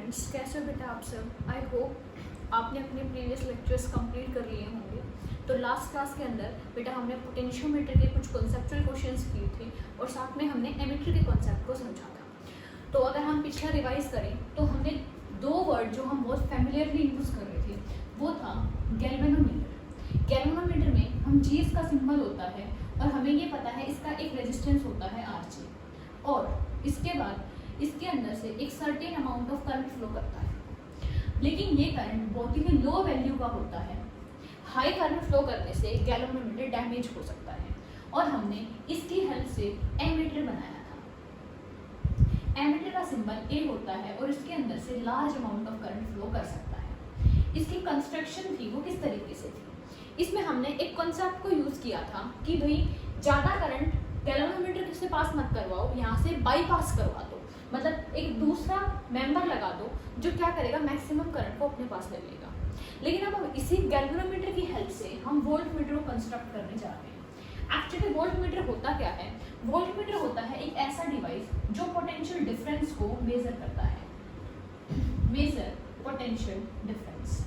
Friends, कैसे हो बेटा आप सब। आई होप आपने अपने प्रीवियस लेक्चर्स कंप्लीट कर लिए होंगे। तो लास्ट क्लास के अंदर बेटा हमने पोटेंशियोमीटर के कुछ कॉन्सेप्चुअल क्वेश्चंस किए थे और साथ में हमने एमीटर के कॉन्सेप्ट को समझा था। तो अगर हम पिछला रिवाइज करें तो हमने दो वर्ड जो हम बहुत फैमिलियरली यूज़ कर रहे थे वो था गैल्वेनोमीटर। गैल्वेनोमीटर में हम जीएस का सिंबल होता है और हमें ये पता है इसका एक रेजिस्टेंस होता है आरजी, और इसके बाद इसके अंदर से एक certain amount of current flow करता है। लेकिन ये करंट बहुत ही लो वैल्यू का होता है। हाई करंट फ्लो करने से गैल्वेनोमीटर डैमेज हो सकता है और हमने इसकी हेल्प से एमीटर बनाया था। एमीटर का सिंबल ए होता है और इसके अंदर से large amount of current flow कर सकता है। इसकी कंस्ट्रक्शन थी वो किस तरीके से थी, इसमें हमने एक कॉन्सेप्ट को यूज़ किया था कि भाई ज़्यादा करंट गैल्वेनोमीटर से पास मत करवाओ, यहाँ से बाईपास करवा दो, मतलब एक दूसरा मेंबर लगा दो जो क्या करेगा, मैक्सिमम करंट को अपने पास ले लेगा। लेकिन अब हम इसी गैल्वेनोमीटर की हेल्प से हम वोल्टमीटर को कंस्ट्रक्ट करने जा रहे हैं। एक्चुअली वोल्टमीटर होता क्या है, वोल्टमीटर होता है एक ऐसा डिवाइस जो पोटेंशियल डिफरेंस को मेजर करता है। Measure potential difference.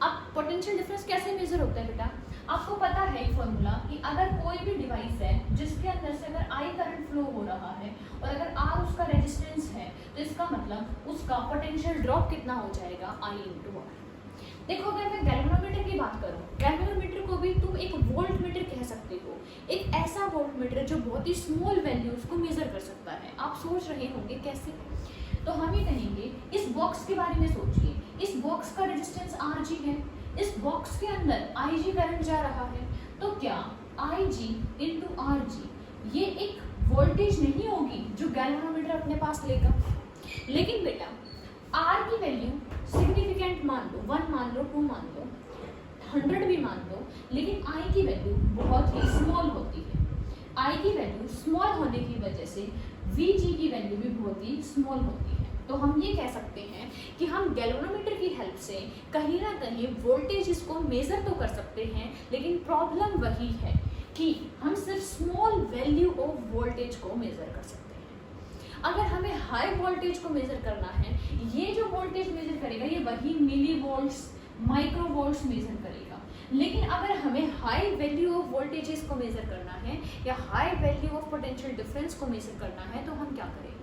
अब पोटेंशियल डिफरेंस कैसे मेजर होता है बेटा, आपको पता है फॉर्मूला कि अगर कोई भी डिवाइस है जिसके अंदर से अगर आई करंट फ्लो हो रहा है और अगर आर उसका रेजिस्टेंस है तो इसका मतलब उसका पोटेंशियल ड्रॉप कितना हो जाएगा, आई इंटू आर। देखो अगर मैं गैल्वेनोमीटर की बात करूं, गैल्वेनोमीटर को भी तुम एक वोल्टमीटर कह सकते हो, एक ऐसा वोल्टमीटर जो बहुत ही स्मॉल वैल्यूज को मेजर कर सकता है। आप सोच रहे होंगे कैसे, तो हम ये कहेंगे इस बॉक्स के बारे में सोचिए। इस बॉक्स का रेजिस्टेंस आरजी है, इस बॉक्स के अंदर आईजी करंट जा रहा है, तो क्या आईजी इंटू आरजी ये एक वोल्टेज नहीं होगी जो गैल्वेनोमीटर अपने पास लेगा। लेकिन बेटा आर की वैल्यू सिग्निफिकेंट मान लो, 1 मान लो, 2 मान लो, 100 भी मान लो, लेकिन आई की वैल्यू बहुत ही स्मॉल होती है। आई की वैल्यू स्मॉल होने की वजह से वीजी की वैल्यू भी बहुत ही स्मॉल होती है। तो हम ये कह सकते हैं कि हम गैल्वेनोमीटर की हेल्प से कहीं ना कहीं वोल्टेज इसको मेजर तो कर सकते हैं, लेकिन प्रॉब्लम वही है कि हम सिर्फ स्मॉल वैल्यू ऑफ वोल्टेज को मेजर कर सकते हैं। अगर हमें हाई वोल्टेज को मेजर करना है, ये जो वोल्टेज मेजर करेगा ये वही मिली वोल्ट्स, माइक्रो वोल्ट्स मेजर करेगा। लेकिन अगर हमें हाई वैल्यू ऑफ वोल्टेजेस को मेजर करना है या high value of potential difference को मेजर करना है तो हम क्या करेंगे।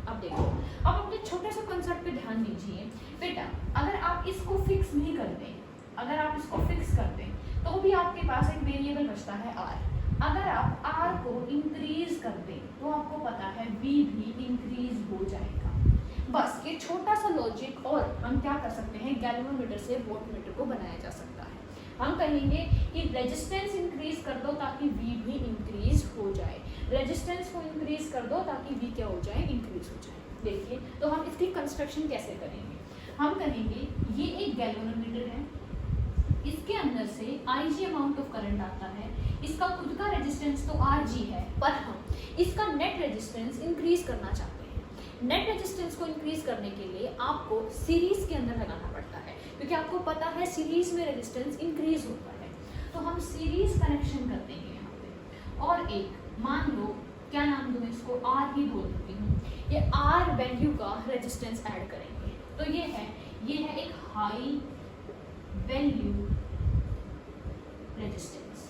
अब देखो, अब अपने छोटे से कॉन्सेप्ट पे ध्यान दीजिए बेटा। अगर आप इसको फिक्स नहीं करते, अगर आप इसको फिक्स कर दें तो भी आपके पास एक वेरिएबल बचता है आर। अगर आप आर को इंक्रीज कर दें तो आपको पता है वी भी इंक्रीज हो जाएगा। बस ये छोटा सा लॉजिक, और हम क्या कर सकते हैं, गैल्वेनोमीटर से वोल्टमीटर को बनाया जा सकता है। हम कहेंगे कि रेजिस्टेंस इंक्रीज कर दो ताकि वी भी इंक्रीज हो जाए, रेजिस्टेंस को इंक्रीज कर दो ताकि वी क्या हो जाए, इंक्रीज हो जाए। देखिए तो हम इसकी कंस्ट्रक्शन कैसे करेंगे। हम कहेंगे ये एक गैल्वेनोमीटर है, इसके अंदर से आईजी अमाउंट ऑफ करंट आता है, इसका खुद का रेजिस्टेंस तो आरजी है, पर हम इसका नेट रेजिस्टेंस इंक्रीज करना चाहते हैं। नेट रेजिस्टेंस को इंक्रीज करने के लिए आपको सीरीज के अंदर लगाना पड़ता है, क्योंकि आपको पता है सीरीज में रेजिस्टेंस इंक्रीज होता है। तो हम सीरीज कनेक्शन कर देंगे यहाँ पे, और एक मान लो क्या नाम दूँ इसको, आर ही बोल देती हूँ, ये आर वैल्यू का रेजिस्टेंस ऐड करेंगे। तो ये है एक हाई वैल्यू रेजिस्टेंस,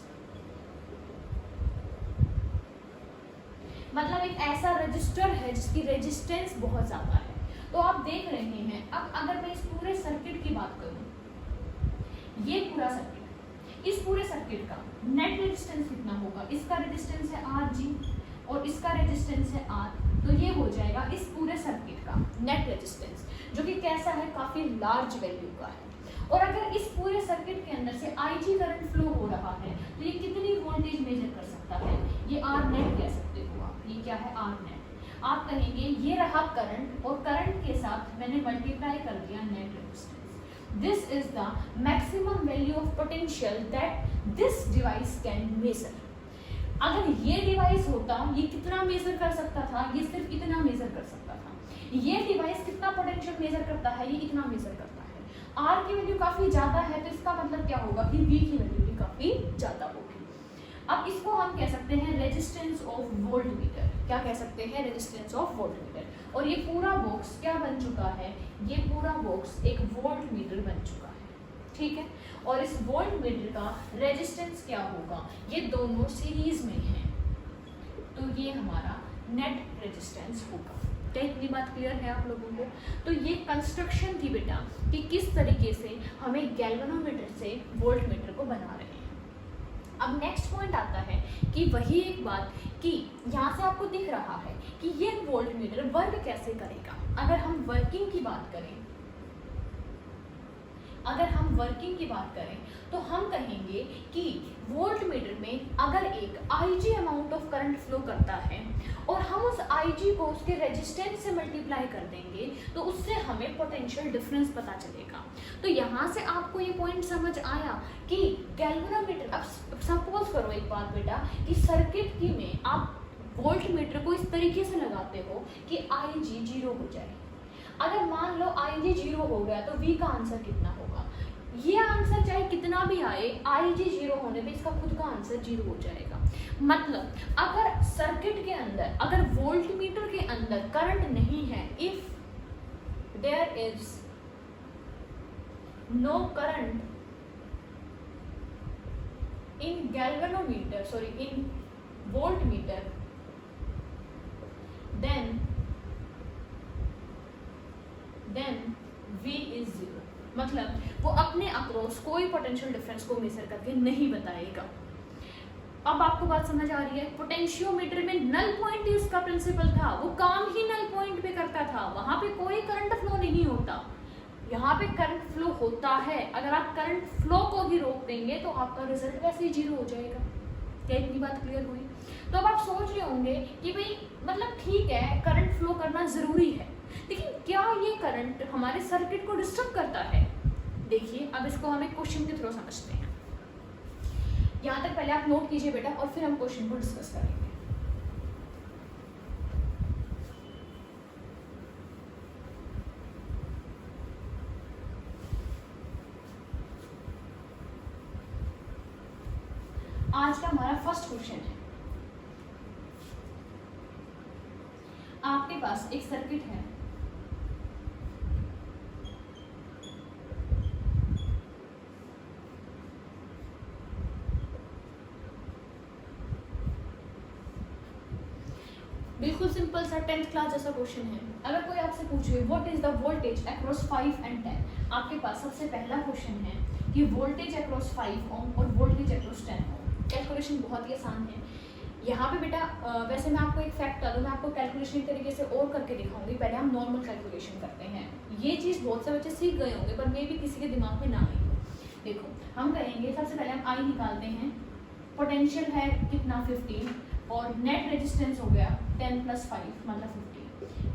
मतलब एक ऐसा रजिस्टर है जिसकी रेजिस्टेंस बहुत ज्यादा है। तो आप देख रहे हैं, अब अगर मैं इस पूरे सर्किट की बात करूं, ये पूरा सर्किट, इस पूरे सर्किट का नेट रेजिस्टेंस कितना होगा, इसका रेजिस्टेंस है आर जी और इसका रेजिस्टेंस है आर, तो ये हो जाएगा इस पूरे सर्किट का नेट रेजिस्टेंस, जो कि कैसा है, काफी लार्ज वैल्यू का है। और अगर इस पूरे सर्किट के अंदर से आईजी करंट फ्लो हो रहा है तो ये कितनी वोल्टेज मेजर कर सकता है, ये आर नेट कह सकते हो आप। ये क्या है, आर नेट। आप कहेंगे ये रहा करंट और करंट के साथ मैंने मल्टीप्लाई कर दिया net resistance. This is the maximum value of potential that this device can measure. अगर ये डिवाइस होता ये कितना मेजर कर सकता था, ये सिर्फ इतना मेजर कर सकता था। ये डिवाइस कितना पोटेंशियल मेजर करता है, ये इतना मेजर करता है। आर की वैल्यू काफी ज्यादा है तो इसका मतलब क्या होगा कि वी की वैल्यू भी काफी ज्यादा होगी। अब इसको हम कह सकते हैं रेजिस्टेंस ऑफ वोल्ट मीटर। क्या कह सकते हैं? Resistance of volt meter. और ये पूरा बॉक्स क्या बन चुका है? ये पूरा बॉक्स एक वोल्ट मीटर बन चुका है, ठीक है। और इस वोल्ट मीटर का रेजिस्टेंस क्या होगा? ये दोनों सीरीज में हैं, तो ये हमारा नेट रेजिस्टेंस होगा। क्या इतनी बात क्लियर है आप लोगों को? तो ये कंस्ट्रक्शन थी बेटा कि किस तरीके से हमें गैल्वेनोमीटर से वोल्ट मीटर को बना रहे हैं। अब नेक्स्ट पॉइंट आता है कि वही एक बात कि यहाँ से आपको दिख रहा है कि ये वोल्ट मीटर वर्क कैसे करेगा। अगर हम वर्किंग की बात करें, तो हम कहेंगे कि वोल्ट मीटर में अगर एक IG amount of current flow करता है और हम उस IG को उसके रेजिस्टेंस से मल्टीप्लाई कर देंगे तो उससे हमें पोटेंशियल डिफरेंस पता चलेगा। तो यहाँ से आपको ये पॉइंट समझ आया कि गैल्वेनोमीटर, अब सपोज करो एक बात बेटा कि सर्किट की में आप वोल्ट मीटर को इस तरीके से लगाते हो कि IG 0 हो जाए। अगर मान लो IG 0 हो गया तो V का आंसर कितना होगा? ये आंसर चाहे कितना भी आए, IG 0 होने पे इसका खुद का आंसर 0 हो जाएगा। मतलब अगर सर्किट के अंदर, अगर वोल्ट मीटर के अंदर करंट नहीं है, if there is no current in galvanometer, sorry in voltmeter, then V is 0। मतलब वो अपने अक्रॉस कोई पोटेंशियल डिफरेंस को मेजर करके नहीं बताएगा। अब आपको बात समझ आ रही है? पोटेंशियोमीटर में नल पॉइंट ही उसका प्रिंसिपल था, वो काम ही नल पॉइंट पे करता था, वहां पे कोई करंट फ्लो नहीं होता। यहाँ पे करंट फ्लो होता है, अगर आप करंट फ्लो को ही रोक देंगे तो आपका रिजल्ट वैसे ही 0 हो जाएगा। क्या इतनी बात क्लियर हुई? तो अब आप सोच रहे होंगे कि भाई मतलब ठीक है करंट फ्लो करना जरूरी है, लेकिन क्या ये करंट हमारे सर्किट को डिस्टर्ब करता है? देखिए अब इसको हम एक क्वेश्चन के थ्रू समझते हैं। यहाँ तक पहले आप नोट कीजिए बेटा और फिर हम क्वेश्चन को डिस्कस करेंगे। आज का हमारा फर्स्ट क्वेश्चन है, आपके पास एक सर्किट है, बिल्कुल सिंपल सा 10th क्लास जैसा क्वेश्चन है। अगर कोई आपसे पूछे what is the voltage across 5 and 10, आपके पास सबसे पहला क्वेश्चन है कि वोल्टेज अक्रॉस 5 ओम और वोल्टेज अक्रॉस 10 ओम। कैलकुलेशन बहुत ही आसान है। यहाँ पे बेटा वैसे मैं आपको एक फैक्ट बता दूँ, मैं आपको कैलकुलेशन तरीके से और करके दिखाऊंगी। पहले हम नॉर्मल कैलकुलेशन करते हैं। ये चीज़ बहुत से बच्चे सीख गए होंगे पर मे भी किसी के दिमाग में ना आई हो। देखो हम कहेंगे सबसे पहले हम आई निकालते हैं, पोटेंशियल है कितना 15 और नेट रेजिस्टेंस हो गया 10 + 5 मतलब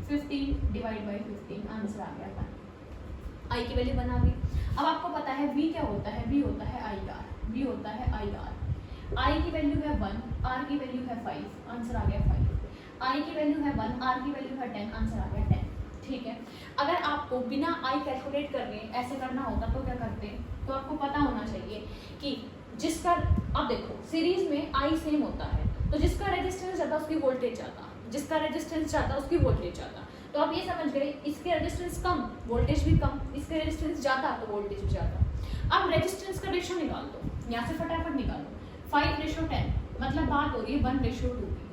15 डिवाइड बाई 15 आंसर आ गया 1। आई की वैल्यू बना दी। अब आपको पता है वी क्या होता है, वी होता है आई आर, वी होता है आई आर। आई की वैल्यू है 1, आर की वैल्यू है 5, आंसर आ गया 5। आई की वैल्यू है 1, आर की वैल्यू है 10, आंसर आ गया 10। ठीक है, अगर आपको बिना आई कैलकुलेट करके ऐसे करना होता तो क्या करते? तो आपको पता होना चाहिए कि जिसका, अब देखो सीरीज में आई सेम होता है तो जिसका रेजिस्टेंस ज़्यादा उसकी वोल्टेज ज़्यादा, जिसका रेजिस्टेंस ज़्यादा उसकी वोल्टेज ज़्यादा। तो आप ये समझ गए इसके रेजिस्टेंस कम वोल्टेज भी कम, इसके रेजिस्टेंस ज़्यादा तो वोल्टेज भी ज़्यादा। अब रेजिस्टेंस का रेशो निकाल दो, यहाँ से फटाफट निकालो। 5:10 मतलब बात हो रही है 1:2 की।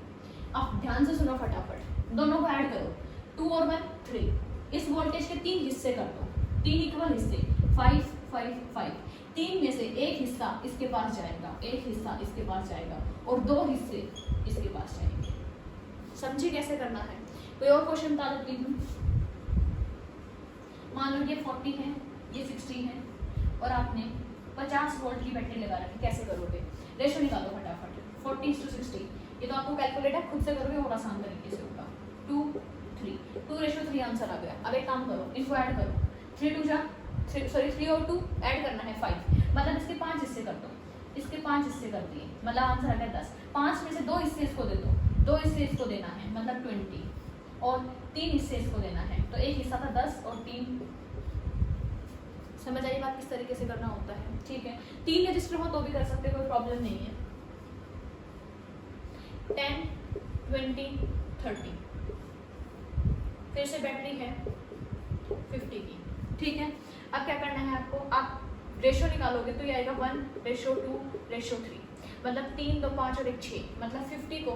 अब ध्यान से सुनो फटाफट, दोनों को ऐड करो, 2 और 1 3। इस वोल्टेज के 3 हिस्से कर दो, 3 इक्वल हिस्से 5 5 5। 3 में से एक हिस्सा इसके पास जाएगा, एक हिस्सा इसके पास जाएगा और 2 हिस्से इसके पास जाएंगे। समझिए कैसे करना है? कोई और क्वेश्चन बता देती हूँ। मान लो ये 40 है, ये 60 है और आपने 50 वोल्ट की बैटरी लगा रखी, कैसे करोगे? रेशो निकालो फटाफट, 40:60। ये तो आपको कैलकुलेटर खुद से करोगे और आसान तरीके से होगा। 2 3 2:3 आंसर आ गया। अब एक काम करो, इनको ऐड करो, 3 और 2 ऐड करना है 5, मतलब इसके 5 हिस्से कर दो, इसके 5 हिस्से कर दिए मतलब आंसर आ गया 10। 5 में से 2 हिस्से इसको दे दो, 2 हिस्से इसको देना है मतलब 20 और 3 हिस्से इसको देना है, तो एक हिस्सा था 10 और 3। समझ आई बात किस तरीके से करना होता है? ठीक है, 3 रजिस्टर हो तो भी कर सकते, कोई प्रॉब्लम नहीं है। 10, 20, 30। फिर से बैटरी है 50 की, ठीक है। अब क्या करना है आपको, आप रेशो निकालोगे तो ये आएगा 1:2:3, मतलब 3, 2, 5 और 1, 6, मतलब 50 को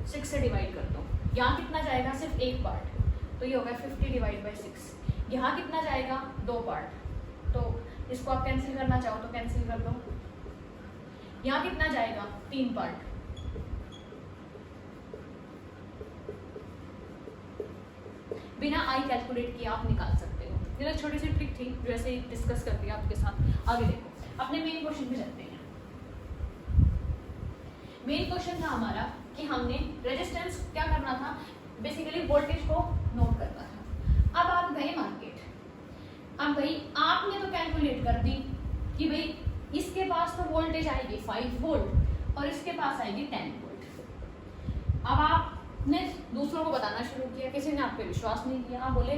6 से डिवाइड कर दो। यहाँ कितना जाएगा, सिर्फ एक पार्ट, तो ये होगा 50/6। यहाँ कितना जाएगा, 2 पार्ट, तो इसको आप कैंसिल करना चाहो तो कैंसिल कर दो। यहाँ कितना जाएगा, 3 पार्ट, बिना आई कैलकुलेट किए आप निकाल सकते हो। ये तो छोटी सी ट्रिक थी जो ऐसे ही डिस्कस कर दिया आपके साथ। आगे देखो, अपने मेन क्वेश्चन पे चलते हैं। मेन क्वेश्चन था हमारा कि हमने रेजिस्टेंस क्या करना था, बेसिकली वोल्टेज को नोट करना था। अब आप गए मार्केट, अब भाई आपने तो कैलकुलेट कर दी कि भाई इसके पास तो वोल्टेज आएगी 5 वोल्ट और इसके पास आएगी 10 वोल्ट। अब आपने दूसरों को बताना शुरू किया, किसी ने आप पे विश्वास नहीं किया। आप बोले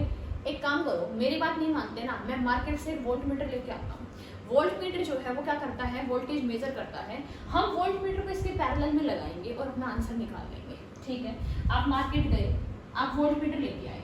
एक काम करो, मेरी बात नहीं मानते ना, मैं मार्केट से वोल्ट मीटर लेके आता हूँ। वोल्ट मीटर जो है वो क्या करता है, वोल्टेज मेजर करता है। हम वोल्ट मीटर को इसके पैरेलल में लगाएंगे और अपना आंसर निकाल लेंगे, ठीक है। आप मार्केट गए, आप वोल्ट मीटर लेके आए,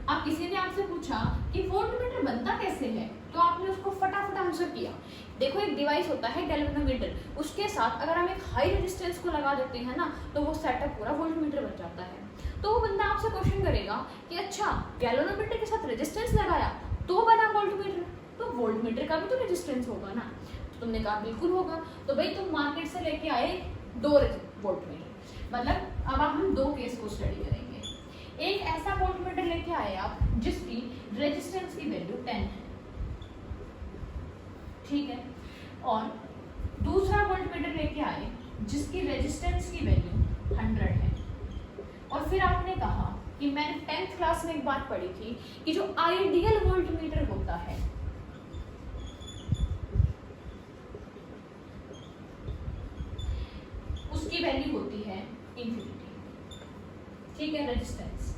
अब किसी ने आपसे पूछा कि वोल्ट मीटर बनता कैसे है, तो आपने उसको फटाफट आंसर किया। देखो एक डिवाइस होता है गैल्वेनोमीटर, उसके साथ अगर हम एक हाई रेजिस्टेंस को लगा देते हैं ना, तो वो सेटअप पूरा वोल्ट मीटर बन जाता है। तो वो बंदा आपसे क्वेश्चन करेगा कि अच्छा गैल्वेनोमीटर के साथ रेजिस्टेंस लगाया तो बना वोल्ट मीटर, तो वोल्ट मीटर का भी तो रेजिस्टेंस होगा ना। तो तुमने कहा बिल्कुल होगा। तो भाई तुम मार्केट से लेके आए 2 वोल्ट मीटर, मतलब अब हम 2 केस को स्टडी करेंगे। एक ऐसा वोल्ट मीटर लेके आए आप जिसकी रेजिस्टेंस की वैल्यू 10 है, ठीक है, और दूसरा वोल्ट मीटर लेके आए जिसकी रेजिस्टेंस की वैल्यू 100 है। और फिर आपने कहा कि मैंने 10th क्लास में एक बात पढ़ी थी कि जो आइडियल वोल्ट मीटर होता है उसकी वैल्यू होती है इंफिनिटी, ठीक है, रेजिस्टेंस।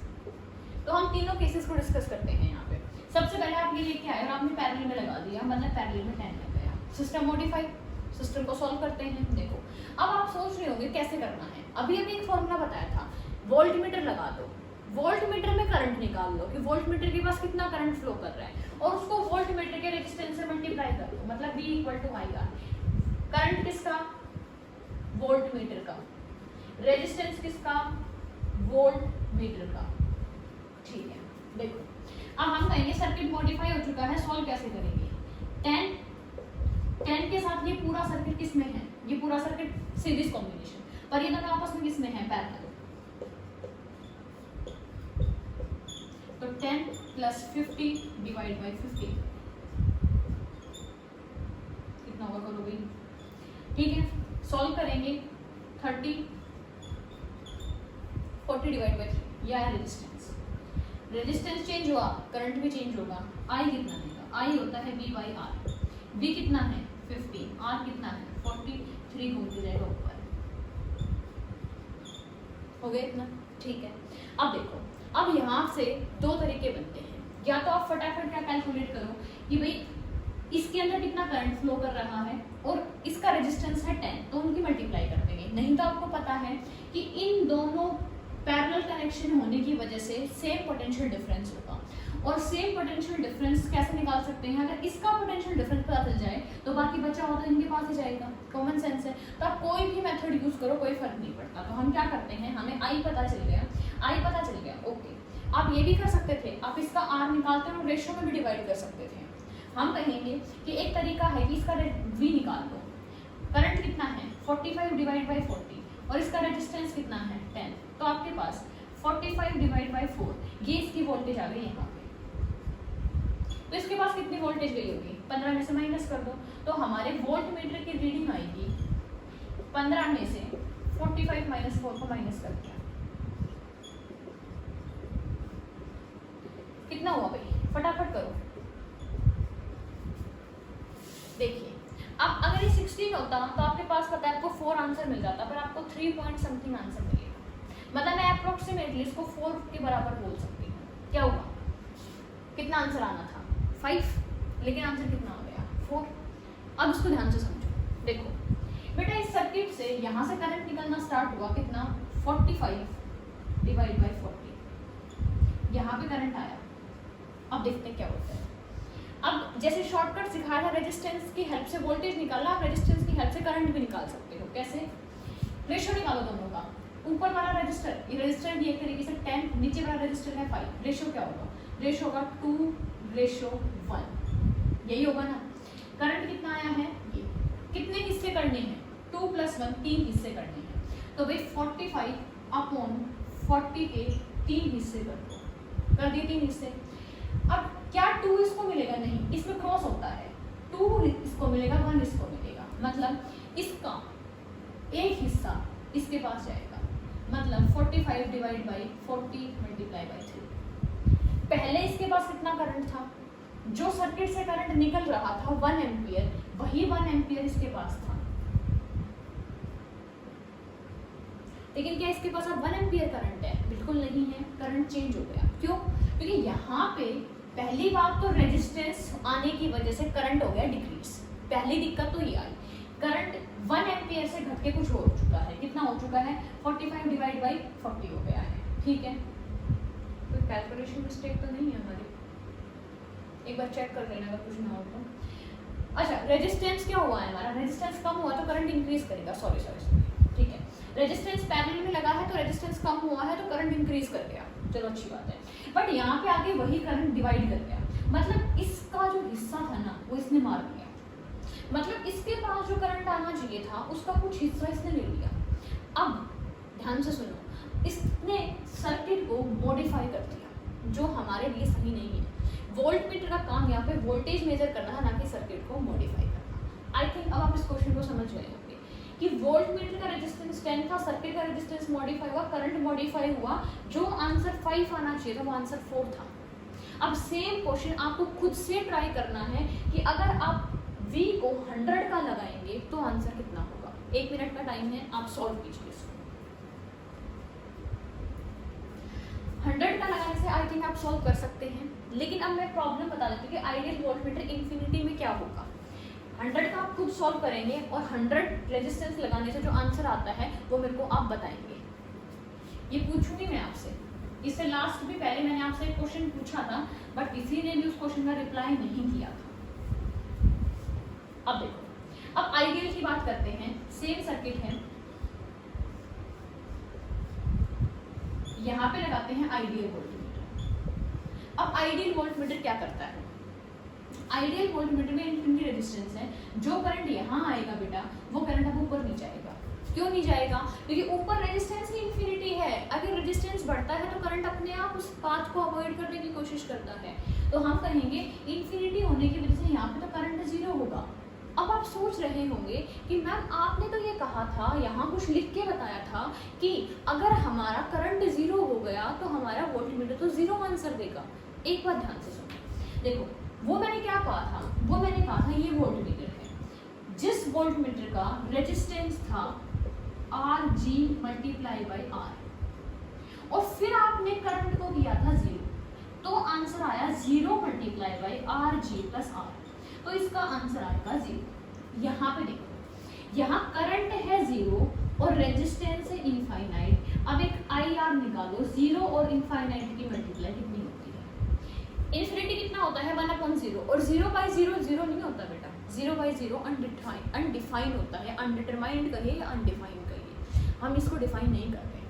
तो हम तीनों केसेस को डिस्कस करते हैं यहाँ पे। सबसे पहले आप ये लेके आए और आपने पैरेलल में लगा दिया, मतलब पैरेलल में 10 लग गया। सिस्टम मॉडिफाई, सिस्टम को सॉल्व करते हैं। देखो अब आप सोच रहे होंगे कैसे करना है। अभी अभी एक फॉर्मूला बताया था, वोल्ट मीटर लगा दो, वोल्ट मीटर में करंट निकाल लो कि वोल्ट मीटर के पास कितना करंट फ्लो कर रहा है, और उसको वोल्ट मीटर के रेजिस्टेंस से मल्टीप्लाई कर दो, मतलब V = IR। करंट किसका, वोल्ट मीटर का, रेजिस्टेंस किसका, वोल्ट मीटर का, ठीक है। देखो अब हम कहेंगे सर्किट मॉडिफाई हो चुका है, सॉल्व कैसे करेंगे। 10 के साथ ये पूरा सर्किट किस में है, ये पूरा सर्किट सीरीज कॉम्बिनेशन, पर ये दोनों आपस में किस में है, पैरेलल। तो 10 + 50 / 50 कितना होगा, करो भाई, ठीक है। सॉल्व करेंगे 30, 40 / 3, यह है रेजिस्टेंस। रेजिस्टेंस चेंज हुआ, करंट भी चेंज होगा। आई कितना देगा, आई होता है V/R। V कितना है 50, R कितना है 40, 3 घूमते जाएगा ऊपर, हो गया इतना, ठीक है। अब देखो, अब यहाँ से 2 तरीके बनते हैं। या तो आप फटाफट क्या कैलकुलेट करो कि भाई इसके अंदर कितना करंट फ्लो कर रहा है और इसका रेजिस्टेंस है 10, तो उनकी मल्टीप्लाई कर देंगे। नहीं तो आपको पता है कि इन दोनों पैरेलल कनेक्शन होने की वजह से सेम पोटेंशियल डिफरेंस होगा, और सेम पोटेंशियल डिफरेंस कैसे निकाल सकते हैं, अगर इसका पोटेंशियल डिफरेंस पता चल जाए तो बाकी बचा हुआ तो इनके पास ही जाएगा, कॉमन सेंस है। तो आप कोई भी मेथड यूज करो, कोई फर्क नहीं पड़ता। तो हम क्या करते हैं, हमें आई पता चल गया, ओके। आप ये भी कर सकते थे, आप इसका आर निकालते हैं और रेशो में भी डिवाइड कर सकते थे। हम कहेंगे कि एक तरीका है कि इसका वी निकाल लो, करंट कितना है 45 / 40 और इसका रेजिस्टेंस कितना है 10, तो आपके पास 45 / 4, ये इसकी वोल्टेज आ गई यहाँ पे। तो इसके पास कितनी वोल्टेज गई होगी, 15 में से माइनस कर दो, तो हमारे वोल्ट मीटर की रीडिंग आएगी 15 में से 45 - 4 को माइनस कर दिया, कितना हुआ भाई, फटाफट करो। देखिए अब अगर ये 16 होता तो आपके पास पता है आपको 4 आंसर मिल जाता, पर आपको 3 पॉइंट समथिंग आंसर मिलेगा। मतलब मैं अप्रोक्सीमेटली इसको 4 के बराबर बोल सकती हूँ। क्या हुआ, कितना आंसर आना था 5, लेकिन आंसर कितना हो गया 4। अब इसको ध्यान से समझो। देखो बेटा, इस सर्किट से यहाँ से करंट निकलना स्टार्ट हुआ कितना 45 डिवाइड बाई 40, यहाँ पे करंट आया। अब देखते हैं क्या होता है। अब जैसे शॉर्टकट सिखाया था रेजिस्टेंस की हेल्प से वोल्टेज निकालना, आप रेजिस्टेंस की हेल्प से करंट भी निकाल सकते हो। कैसे? रेशियो निकालो दोनों का। ऊपर वाला रजिस्टर, ये रजिस्टर भी एक तरीके से 10, नीचे वाला रजिस्टर है 5। रेशियो क्या होगा? रेशियो होगा 2:1, यही होगा ना। करंट कितना आया है? ये कितने हिस्से करने हैं? 2 + 1, 3 हिस्से करने हैं। तो भाई 45/40 के 3 हिस्से कर दिए 3 हिस्से। अब क्या 2 इसको मिलेगा? नहीं, इसमें क्रॉस होता है। 2 इसको मिलेगा, 1 इसको मिलेगा, मतलब इसका एक हिस्सा इसके पास जाएगा, मतलब 45 डिवाइड बाई 40 मल्टीप्लाई बाई 3। पहले इसके पास कितना करंट था? जो सर्किट से करंट निकल रहा था 1 एम्पियर, वही 1 एम्पियर इसके पास था। लेकिन क्या इसके पास अब 1 एम्पियर करंट है? बिल्कुल नहीं है, करंट चेंज हो गया। क्यों? क्योंकि यहाँ पे पहली बात तो रेजिस्टेंस आने की वजह से करंट हो गया डिक्रीज। पहली दिक्कत तो ये आई, करंट 1 एम्पियर से घट के कुछ हो चुका है। कितना हो चुका है? 45 डिवाइड बाई 40 हो गया है। ठीक है, कोई कैलकुलेशन मिस्टेक तो नहीं है हमारी? एक बार चेक कर लेना अगर कुछ ना हो तो। अच्छा, रेजिस्टेंस क्या हुआ है हमारा? रेजिस्टेंस कम हुआ तो करंट इंक्रीज करेगा। सॉरी, ठीक है। रेजिस्टेंस पैरेलल में लगा है तो रेजिस्टेंस कम हुआ है तो करंट इंक्रीज कर गया, चलो अच्छी बात है। बट यहाँ पे आगे वही करंट डिवाइड कर गया, मतलब इसका जो हिस्सा था ना वो इसने मार दिया। मतलब इसके पास जो करंट आना चाहिए था उसका कुछ हिस्सा इसने ले लिया। अब ध्यान से सुनो, इसने सर्किट को मॉडिफाई कर दिया, जो हमारे लिए सही नहीं है। वोल्ट मीटर का काम यहाँ पे वोल्टेज मेजर करना है, ना कि सर्किट को मॉडिफाई करना। आई थिंक अब आप इस क्वेश्चन को समझ गए होंगे कि वोल्ट मीटर का रेजिस्टेंस 10 था, सर्किट का रेजिस्टेंस मॉडिफाई हुआ, करंट मॉडिफाई हुआ, जो आंसर 5 आना चाहिए था वो आंसर 4 था। अब सेम क्वेश्चन आपको खुद से ट्राई करना है कि अगर आप V को 100 का लगाएंगे तो आंसर कितना होगा। 1 मिनट का टाइम है, आप सॉल्व कीजिए इसको। 100 का लगाने से आई थिंक आप सॉल्व कर सकते हैं, लेकिन अब मैं प्रॉब्लम बता देती हूँ कि आइडियल वोल्टमीटर इन्फिनिटी में क्या होगा। 100 का आप खुद सॉल्व करेंगे और 100 रेजिस्टेंस लगाने से जो आंसर आता है वो मेरे को आप बताएंगे। ये पूछूंगी मैं आपसे। इससे लास्ट भी पहले मैंने आपसे एक क्वेश्चन पूछा था, बट किसी ने भी उस क्वेश्चन का रिप्लाई नहीं किया था। अब देखो, अब आइडियल की बात करते हैं। सेम सर्किट है, यहाँ पे लगाते हैं आइडियल वोल्टमीटर। अब आइडियल वोल्टमीटर क्या करता है? आइडियल वोल्टमीटर में इनफिनिटी रेजिस्टेंस है, जो करंट यहाँ आएगा बेटा वो करंट अब ऊपर नहीं जाएगा। क्यों नहीं जाएगा? क्योंकि ऊपर रेजिस्टेंस ही इनफिनिटी है। अगर रेजिस्टेंस बढ़ता है तो करंट अपने आप उस पाथ को अवॉइड करने की कोशिश करता है। तो हम कहेंगे इनफिनिटी होने की वजह से यहाँ पे तो करंट 0 होगा। अब आप सोच रहे होंगे कि मैम आपने तो ये कहा था, यहाँ कुछ लिख के बताया था कि अगर हमारा करंट 0 हो गया तो हमारा वोल्टमीटर तो 0 आंसर देगा। एक बात ध्यान से सुनो, देखो वो मैंने क्या कहा था? वो मैंने कहा था ये वोल्टमीटर है, जिस वोल्टमीटर का रेजिस्टेंस था RG मल्टीप्लाई बाई R, और फिर आपने करंट को दिया था 0, तो आंसर आया 0 multiply by RG plus R, तो इसका आंसर आएगा 0। यहाँ पे देखो, यहाँ करंट है 0 और रेजिस्टेंस है इनफाइनाइट। अब एक IR निकालो, 0 और इनफाइनाइट की मल्टीप्लाई कितनी होती है? इन्फिनिटी कितना होता है? 1/0, और 0/0 0 नहीं होता बेटा। 0/0 अनडिफाइन होता है, अनडिटरमाइंड कहिए या अनडिफाइंड कहिए, हम इसको डिफाइन नहीं कर रहे।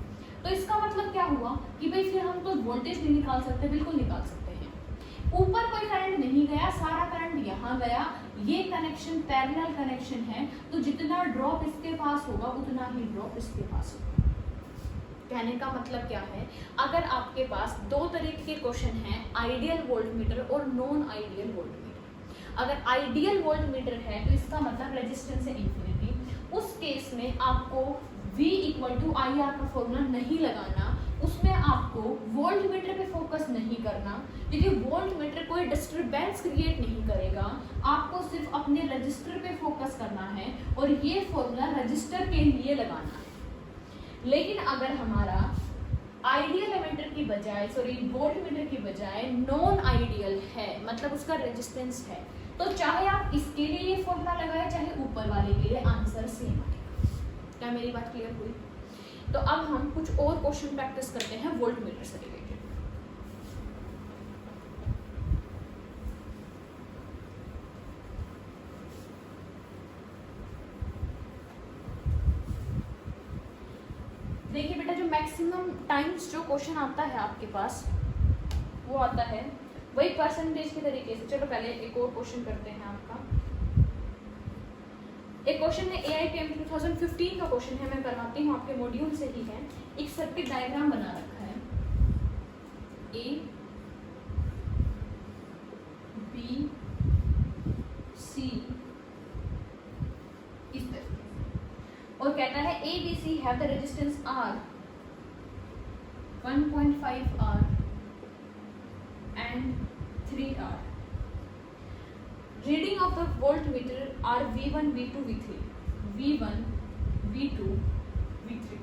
तो इसका मतलब क्या हुआ कि भाई फिर हम तो वोल्टेज नहीं निकाल सकते? बिल्कुल निकाल सकते हैं। ऊपर कोई करंट नहीं गया, सारा करंट यहाँ गया। ये कनेक्शन पैरेलल कनेक्शन है, तो जितना ड्रॉप इसके पास होगा उतना ही ड्रॉप इसके पास होगा। कहने का मतलब क्या है? अगर आपके पास दो तरीके के क्वेश्चन हैं, आइडियल वोल्टमीटर और नॉन आइडियल वोल्टमीटर। अगर आइडियल वोल्टमीटर है तो इसका मतलब रेजिस्टेंस है इन्फिनिटी। उस केस में आपको V = IR का फॉर्मूला नहीं लगाना, उसमें आपको वोल्टमीटर पे फोकस नहीं करना, क्योंकि वोल्टमीटर कोई डिस्टरबेंस क्रिएट नहीं करेगा। आपको सिर्फ अपने रजिस्टर पे फोकस करना है और ये फॉर्मूला रजिस्टर के लिए लगाना है। लेकिन अगर हमारा आइडियल एमिटर की बजाय वोल्टमीटर की बजाय नॉन आइडियल है, मतलब उसका रेजिस्टेंस है, तो चाहे आप इसके लिए ये फॉर्मूला लगाए चाहे ऊपर वाले के लिए, आंसर सेम आएगा। क्या मेरी बात क्लियर हुई? तो अब हम कुछ और क्वेश्चन प्रैक्टिस करते हैं वोल्ट मीटर से रिलेटेड। देखिए बेटा, जो मैक्सिमम टाइम्स जो क्वेश्चन आता है आपके पास वो आता है वही परसेंटेज के तरीके से। चलो पहले एक और क्वेश्चन करते हैं आपका। एक क्वेश्चन है AIPM 2015 का क्वेश्चन है, मैं करवाती हूँ आपके मॉड्यूल से ही है। एक सर्किट डायग्राम बना रखा है A B C इस तरह, और कहता है ABC have the resistance R 1.5 R and 3 R. Reading of the voltmeter are V1, V2, V3. V1, V2, V3.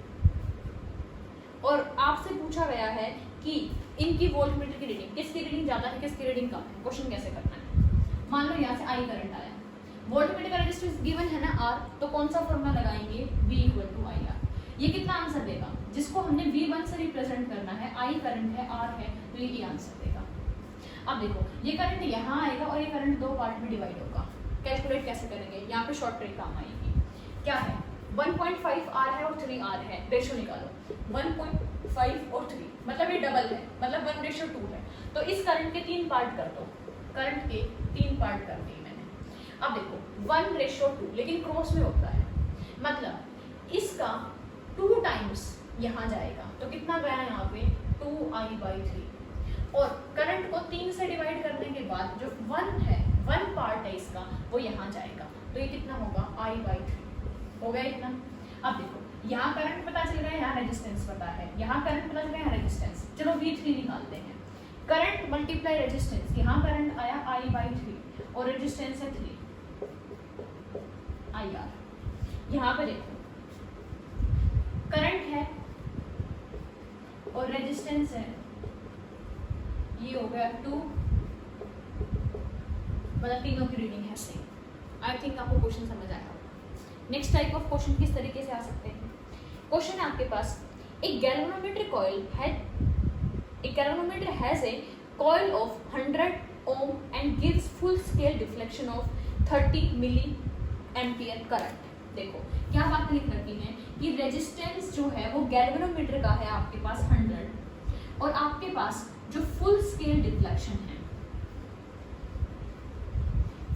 और आपसे पूछा गया है कि इनकी वोल्टमीटर की रीडिंग, किसकी रीडिंग ज्यादा है किसकी रीडिंग कम है। क्वेश्चन कैसे करना है, मान लो यहाँ से I करंट आया, वोल्टमीटर का रेजिस्टेंस गिवन है ना R, तो कौन सा फॉर्मूला लगाएंगे, V = IR। ये कितना आंसर देगा, जिसको हमने V1 से रिप्रेजेंट करना है, I करंट है R है, तो ये आंसर देगा। अब देखो ये करंट यहाँ आएगा और ये करंट दो पार्ट में डिवाइड होगा। कैलकुलेट कैसे करेंगे, यहाँ पे शॉर्ट ट्रिक काम आएगी। क्या है, 1.5 R है और 3 R है, रेशो निकालो। 1.5 और 3 मतलब ये डबल है, मतलब 1:2 है। तो इस करंट के 3 पार्ट कर दो, करंट के 3 पार्ट कर दिए मैंने। अब देखो 1:2, लेकिन क्रॉस में होता है, मतलब इसका 2 टाइम्स यहाँ जाएगा, तो कितना गया यहाँ पे 2I/3। और करंट को 3 से डिवाइड करने के बाद जो 1 है, 1 पार्ट है इसका, वो यहाँ जाएगा, तो ये कितना होगा I/3 हो गया इतना। अब देखो यहाँ करंट पता चल रहा है, यहाँ रेजिस्टेंस पता है, यहाँ करंट पता चल रहा है, यहाँ रेजिस्टेंस। चलो V3 निकालते हैं, करंट मल्टीप्लाई रेजिस्टेंस, यहाँ करंट आया I/3 और रेजिस्टेंस है 3 IR। यहाँ पे देखो करंट है और रेजिस्टेंस है, ये हो गया 2, मतलब तीनों की रीडिंग है सेम। आई थिंक आपको क्वेश्चन समझ आया। नेक्स्ट टाइप ऑफ क्वेश्चन किस तरीके से आ सकते हैं। क्वेश्चन है आपके पास, एक galvanometer has a coil of 100 ohm and gives full scale deflection of 30 milliampere current. देखो क्या बात लिख रखी है कि रेजिस्टेंस जो है वो गैल्वेनोमीटर का है आपके पास 100, और आपके पास जो फुल स्केल डिफ्लेक्शन है,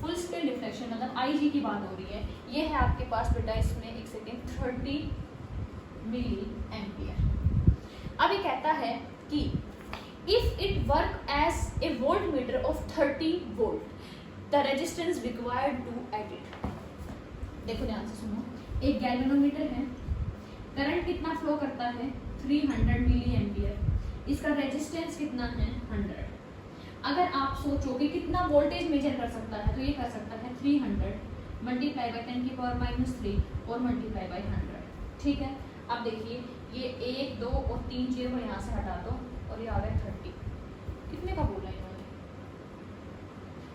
फुल स्केल डिफ्लेक्शन मतलब IG की बात हो रही है, ये है आपके पास बेटा इसमें 1 सेकेंड 30 मिली एम्पियर। अब ये कहता है कि if it work as a voltmeter of 30 volt the resistance required to at it. देखो ध्यान से सुनो, एक गैल्वेनोमीटर है, करंट कितना फ्लो करता है 300 मिली एम्पियर, इसका रेजिस्टेंस कितना है 100। अगर आप सोचो कि कितना वोल्टेज मेजर कर सकता है, तो ये कर सकता है 300 मल्टीप्लाई बाई 10⁻³ और मल्टीप्लाई बाई 100। ठीक है, अब देखिए ये 1, 2 और 3 चीज़ों को यहाँ से हटा दो और ये आ गया 30। कितने का बोला इन्होंने,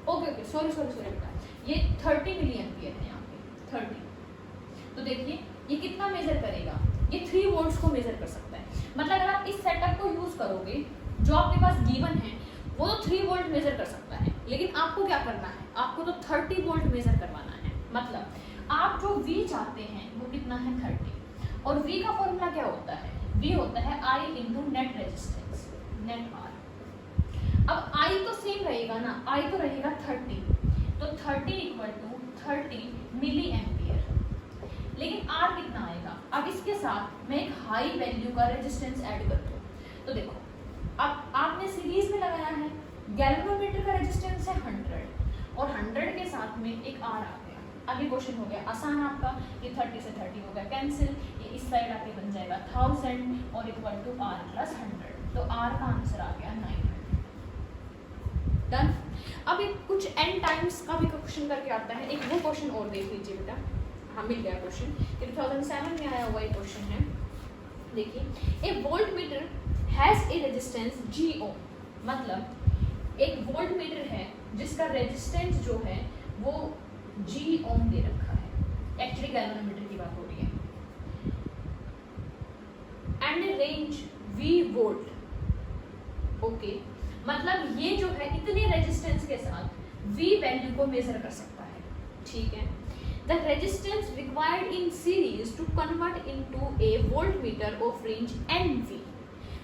ओके सॉरी बेटा, ये 30 मिली एम्पियर है यहाँ पे 30। तो देखिए ये कितना मेजर करेगा, ये 3 वोल्ट्स को मेजर कर सकता है। मतलब अगर आप इस सेटअप को यूज करोगे जो आपके पास गिवन है, वो तो 3 वोल्ट मेजर कर सकता है, लेकिन आपको क्या करना है, आपको तो 30 वोल्ट मेजर करवाना है। मतलब आप जो V चाहते हैं वो कितना है 30, और V का फॉर्मूला क्या होता है, V होता है I into net resistance, net R। अब I तो सेम रहेगा ना, I तो रहेगा 30, तो 30 = 30 मिली एम्पियर, लेकिन R कितना आएगा। अब इसके साथ मैं एक हाई वैल्यू का रेजिस्टेंस ऐड कर दूँ, तो देखो अब आपने सीरीज में लगाया है, गैल्वेनोमीटर का रेजिस्टेंस है 100 और 100 के साथ में एक R आ गया। अभी क्वेश्चन हो गया आसान आपका, ये 30 से 30 हो गया कैंसिल, ये इस साइड आके बन जाएगा 1000 और = R + 100, तो R का आंसर आ गया 900। डन। अब एक कुछ n टाइम्स का भी क्वेश्चन करके आता है, एक वो क्वेश्चन और देख लीजिए बेटा। हाँ मिल गया क्वेश्चन, 2007 में आया हुआ एक क्वेश्चन है। देखिए a voltmeter has a resistance G ohm, मतलब एक वोल्टमीटर है जिसका रेजिस्टेंस जो है वो G ओम दे रखा है। एक्चुअली गैल्वेनोमीटर की बात हो रही है। And range V volt. Okay, मतलब ये जो है इतने रेजिस्टेंस के साथ V वैल्यू को मेजर कर सकता है। ठीक है, the resistance required in series to convert into a voltmeter of range NV।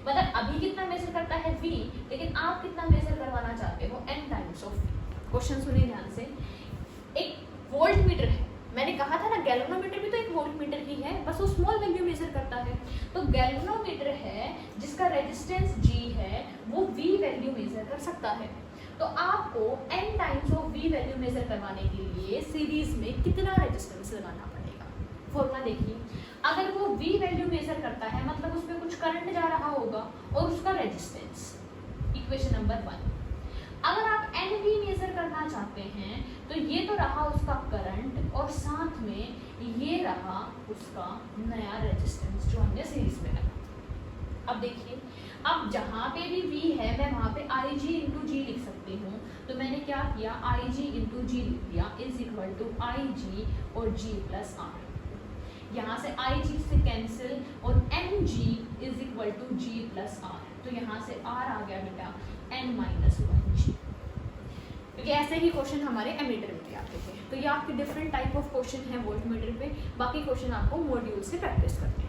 मतलब अभी कितना मेजर करता है V, लेकिन आप कितना मेजर करवाना चाहते हो N times of V। Question सुनिए ध्यान से। एक वोल्टमीटर है, मैंने कहा था ना गैल्वेनोमीटर भी तो एक वोल्टमीटर ही है, बस वो स्मॉल वैल्यू मेजर करता है। तो गैल्वेनोमीटर है जिसका रेजिस्टेंस G है, वो V वैल्यू मेजर कर सकता है। तो आपको N times of V value major करवाने के लिए सीरीज में कितना रेजिस्टेंस लगाना पड़ेगा। फॉर्मूला देखिए, अगर वो V वैल्यू मेजर करता है मतलब उसमें कुछ करंट जा रहा होगा और उसका रेजिस्टेंस, इक्वेशन नंबर 1। अगर आप NV मेजर करना चाहते हैं तो ये तो रहा उसका करंट और साथ में ये रहा उसका नया रेजिस्टेंस जो हमने सीरीज में लगा। अब देखिए, अब जहाँ पे भी V है मैं वहाँ पे IG इंटू G लिख सकती हूँ। तो मैंने क्या किया, IG इंटू G लिख दिया इज इक्वल टू IG और G प्लस R। यहाँ से IG से कैंसिल और MG is equal to G plus R। तो यहाँ से R आ गया बेटा N-1G, क्योंकि ऐसे ही क्वेश्चन हमारे एमीटर में भी आते थे। तो ये आपके डिफरेंट टाइप ऑफ क्वेश्चन है वोल्टमीटर पे। बाकी क्वेश्चन आपको मॉड्यूल से प्रैक्टिस करते हैं।